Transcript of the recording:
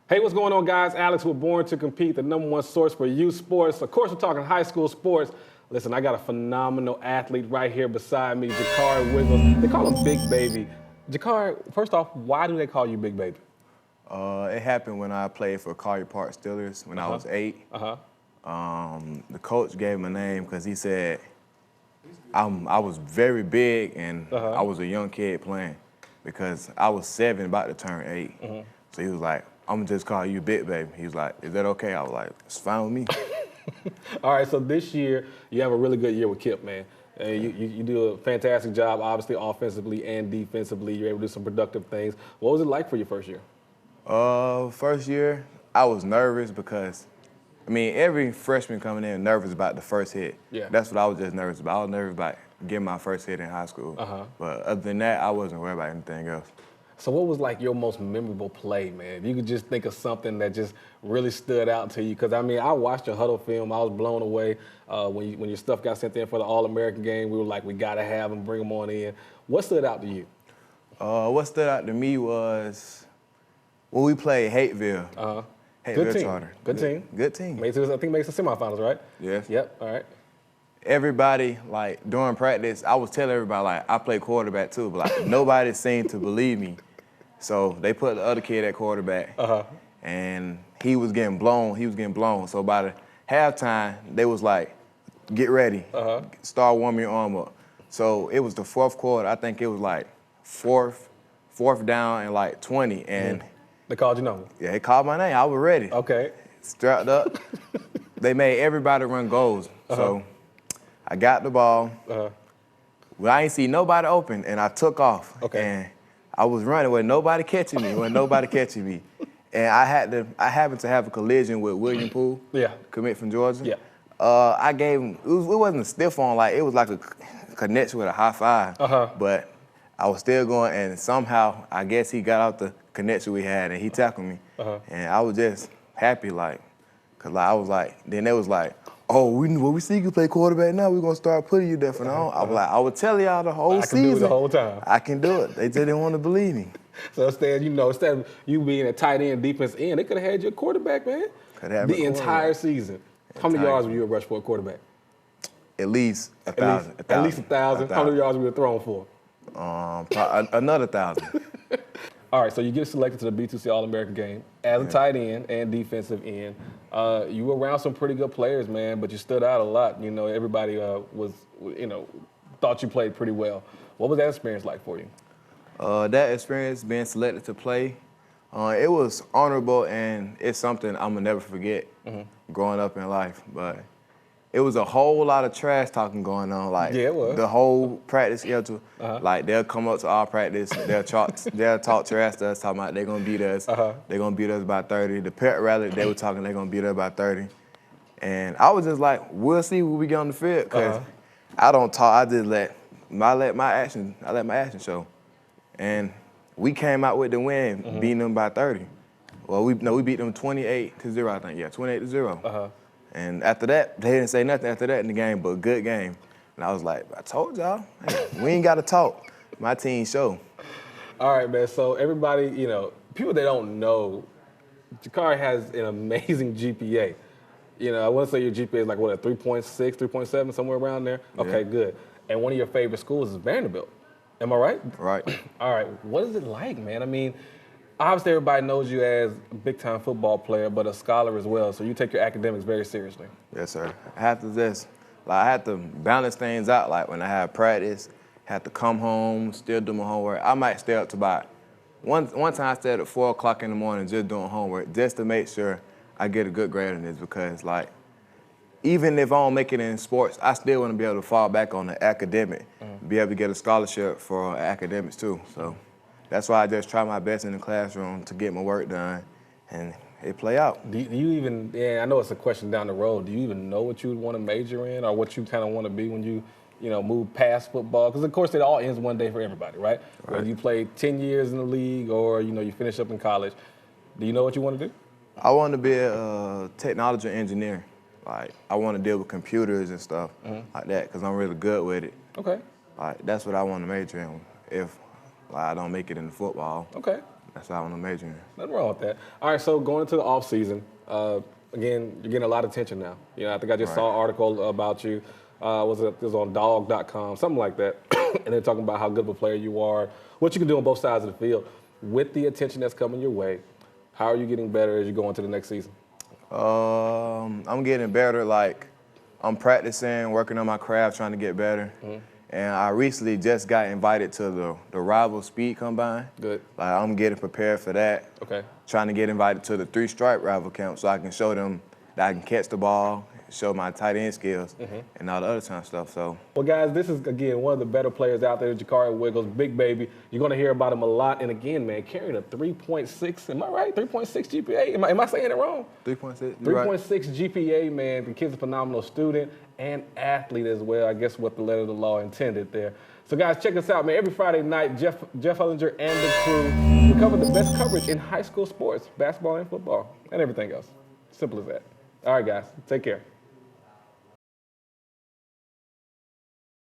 Hey, what's going on, guys? Alex, we're born to compete, the #1 source for youth sports. Of course, we're talking high school sports. Listen, I got a phenomenal athlete right here beside me, JaQuari Wiggles. They call him Big Baby. JaQuari, first off, why do they call you Big Baby? It happened when I played for Collier Park Steelers when I was 8. The coach gave me a name because he said I was very big and I was a young kid playing because I was 7 about to turn 8. So he was like, I'm gonna just call you Big Baby. He was like, is that okay? I was like, it's fine with me. All right, so this year, you have a really good year with Kip, man. You do a fantastic job, obviously, offensively and defensively. You're able to do some productive things. What was it like for your first year? First year, I was nervous because, I mean, every freshman coming in nervous about the first hit. Yeah. That's what I was just nervous about. I was nervous about getting my first hit in high school. But other than that, I wasn't worried about anything else. So what was like your most memorable play, man? If you could just think of something that just really stood out to you, because I mean, I watched your huddle film. I was blown away when your stuff got sent in for the All-American game. We were like, we gotta have them, bring them on in. What stood out to you? What stood out to me was when we played Hateville. Hateville Good team. Charter. Good team. Good team. I think made some semifinals, right? Yes. Yep. All right. Everybody, like, during practice, I was telling everybody, like, I play quarterback too, but like nobody seemed to believe me. So they put the other kid at quarterback, and he was getting blown. So by the halftime, they was like, get ready, start warming your arm up. So it was the fourth quarter. I think it was like fourth down and like 20, and They called your number. yeah, they called my name. I was ready. Okay. Strapped up. They made everybody run goals. So I got the ball. Well, I ain't see nobody open, and I took off. Okay. And I was running with nobody catching me, And I happened to have a collision with William Poole, commit from Georgia. Yeah. I gave him, it wasn't a stiff on, like, it was like a connection with a high five. But I was still going, and somehow, I guess he got out the connection we had, and he tackled me. And I was just happy, like, because I was like, then they was like, oh, we see you play quarterback now, we're going to start putting you there for now. I was like, I would tell y'all the whole season. I can do it the whole time. I can do it. They just didn't want to believe me. So instead of you being a tight end, defense end, they could have had you a quarterback, man. The entire season. How many yards were you a rush for a quarterback? At least 1,000. At least 1,000. How many yards were you thrown for? Another 1,000. All right, so you get selected to the B2C All-American game as a tight end and defensive end. You were around some pretty good players, man, but you stood out a lot. You know, everybody thought you played pretty well. What was that experience like for you? That experience, being selected to play, it was honorable, and it's something I'm gonna never forget growing up in life. But it was a whole lot of trash talking going on. Like, yeah, it was. The whole practice schedule. Like, they'll come up to our practice, they'll talk trash to us, talking about they're gonna beat us. They're gonna beat us by 30. The pep rally, they were talking they're gonna beat us by 30. And I was just like, we'll see when we get on the field, because I don't talk. I just let my action show. And we came out with the win, beating them by 30. Well, we beat them 28-0, I think. Yeah, 28-0. And after that, they didn't say nothing after that in the game, but good game. And I was like, I told y'all, hey, we ain't got to talk. My team show. All right, man. So everybody, people that don't know, JaQuari has an amazing GPA. I want to say your GPA is like, what, a 3.6, 3.7, somewhere around there? Yeah. Okay, good. And one of your favorite schools is Vanderbilt. Am I right? Right. All right. What is it like, man? I mean, obviously everybody knows you as a big-time football player, but a scholar as well, so you take your academics very seriously. Yes, sir. I have to balance things out. Like, when I have practice, have to come home, still do my homework. I might stay up to about, one time I stayed at 4 o'clock in the morning just doing homework, just to make sure I get a good grade in this, because, like, even if I don't make it in sports, I still want to be able to fall back on the academic, be able to get a scholarship for academics too. So that's why I just try my best in the classroom to get my work done, and it play out. Do you even, I know it's a question down the road, do you even know what you would want to major in, or what you kind of want to be when you move past football? Because, of course, it all ends one day for everybody, right? Whether you play 10 years in the league or, you finish up in college. Do you know what you want to do? I want to be a technology engineer. Like, I want to deal with computers and stuff like that, because I'm really good with it. Okay. Like, that's what I want to major in if I don't make it in football. Okay. That's what I want to major in. Nothing wrong with that. All right, so going into the off season, again, you're getting a lot of attention now. You know, I think I just saw an article about you. It was on dog.com, something like that. And they're talking about how good of a player you are, what you can do on both sides of the field. With the attention that's coming your way, how are you getting better as you go into the next season? I'm getting better. Like, I'm practicing, working on my craft, trying to get better. And I recently just got invited to the Rival Speed Combine. Good. Like, I'm getting prepared for that. Okay. Trying to get invited to the 3-stripe rival camp so I can show them that I can catch the ball, show my tight end skills, and all the other kind of stuff. So. Well, guys, this is, again, one of the better players out there, JaQuari Wiggles, big baby. You're going to hear about him a lot. And, again, man, carrying a 3.6, am I right? 3.6 GPA? Am I saying it wrong? 3.6. 3.6 GPA, man. The kid's a phenomenal student and athlete as well. I guess what the letter of the law intended there. So, guys, check us out, man. Every Friday night, Jeff Hellinger and the crew, we cover the best coverage in high school sports, basketball and football, and everything else. Simple as that. All right, guys, take care.